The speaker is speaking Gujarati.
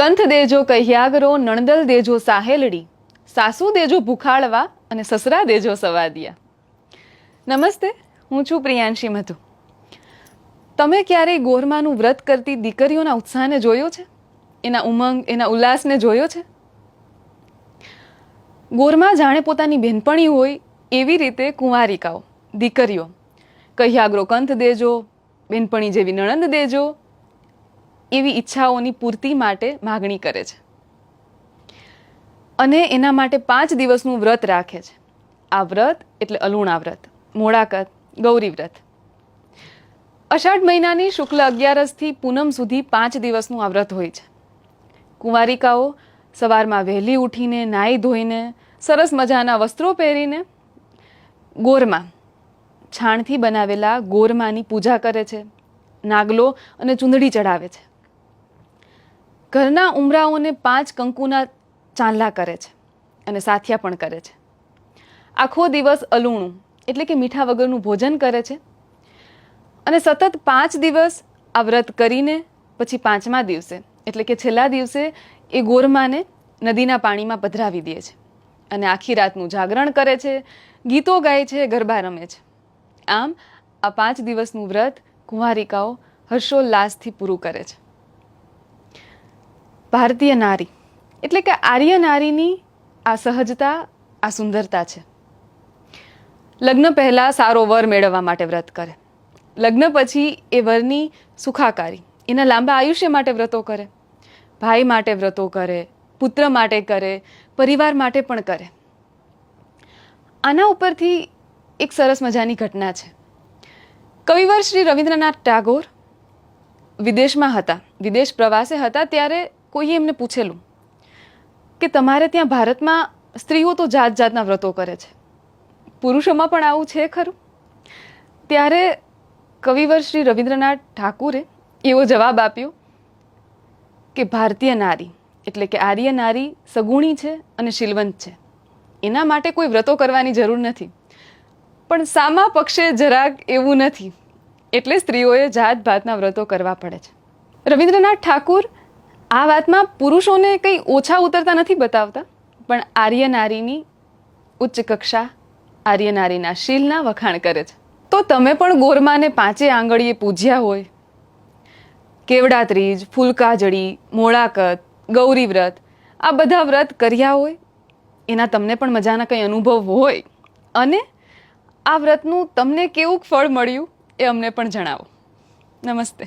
કંથ દેજો કહિયાગરો, નણદલ દેજો સાહેલડી, સાસુ દેજો ભૂખાળવા અને સસરા દેજો સવાદિયા. નમસ્તે, હું છું પ્રિયાંશી મધુ. તમે ક્યારેય ગોરમાનું વ્રત કરતી દીકરીઓના ઉત્સાહને જોયો છે? એના ઉમંગ, એના ઉલ્લાસને જોયો છે? ગોરમાં જાણે પોતાની બહેનપણી હોય એવી રીતે કુંવારિકાઓ, દીકરીઓ કહિયાગરો કંથ દેજો, બહેનપણી જેવી નણંદ દેજો એવી ઈચ્છાઓની પૂર્તિ માટે માગણી કરે છે અને એના માટે 5 દિવસનું વ્રત રાખે છે. આ વ્રત એટલે અલુણા વ્રત, મોડાકત, ગૌરી વ્રત. અષાઢ મહિનાની શુક્લ 11થી પૂનમ સુધી 5 દિવસનું આ વ્રત હોય છે. કુંવારિકાઓ સવારમાં વહેલી ઉઠીને નાહી ધોઈને સરસ મજાના વસ્ત્રો પહેરીને ગોરમાં, છાણથી બનાવેલા ગોરમાની પૂજા કરે છે, નાગલો અને ચૂંદડી ચડાવે છે. ઘરના ઉમરાઓને 5 કંકુના ચાંદલા કરે છે અને સાથિયા પણ કરે છે. આખો દિવસ અલુણું એટલે કે મીઠા વગરનું ભોજન કરે છે અને સતત 5 દિવસ આ વ્રત કરીને પછી 5મા દિવસે એટલે કે છેલ્લા દિવસે એ ગોરમાને નદીના પાણીમાં પધરાવી દે છે અને આખી રાતનું જાગરણ કરે છે, ગીતો ગાય છે, ગરબા રમે છે. આમ આ 5 દિવસનું વ્રત કુંવારિકાઓ હર્ષોલ્લાસથી પૂરું કરે છે. ભારતીય નારી એટલે કે આર્ય નારીની આ સહજતા, આ સુંદરતા છે. લગ્ન પહેલાં સારો વર મેળવવા માટે વ્રત કરે, લગ્ન પછી એ વરની સુખાકારી, એના લાંબા આયુષ્ય માટે વ્રતો કરે, ભાઈ માટે વ્રતો કરે, પુત્ર માટે કરે, પરિવાર માટે પણ કરે. આના ઉપરથી એક સરસ મજાની ઘટના છે. કવિવર શ્રી રવિન્દ્રનાથ ટાગોર વિદેશમાં હતા, વિદેશ પ્રવાસે હતા, ત્યારે કોઈએ એમને પૂછેલું કે તમારે ત્યાં ભારતમાં સ્ત્રીઓ તો જાત જાતના વ્રતો કરે છે, પુરુષોમાં પણ આવું છે ખરું? ત્યારે કવિવર શ્રી રવિન્દ્રનાથ ઠાકુરે એવો જવાબ આપ્યો કે ભારતીય નારી એટલે કે આર્ય નારી સગુણી છે અને શીલવંત છે. એના માટે કોઈ વ્રતો કરવાની જરૂર નથી, પણ સામા પક્ષે જરાક એવું નથી, એટલે સ્ત્રીઓએ જાત ભાતના વ્રતો કરવા પડે છે. રવિન્દ્રનાથ ઠાકુર આ વાતમાં પુરુષોને કંઈ ઓછા ઉતરતા નથી બતાવતા, પણ આર્ય નારીની ઉચ્ચ કક્ષા, આર્ય નારીના શીલના વખાણ કરે છે. તો તમે પણ ગોરમાને 5 આંગળીએ પૂજ્યા હોય, કેવડા ત્રીજ, ફૂલકાજળી, મોળાકત, ગૌરી વ્રત, આ બધા વ્રત કર્યા હોય, એના તમને પણ મજાના કંઈ અનુભવ હોય અને આ વ્રતનું તમને કેવું ફળ મળ્યું એ અમને પણ જણાવો. નમસ્તે.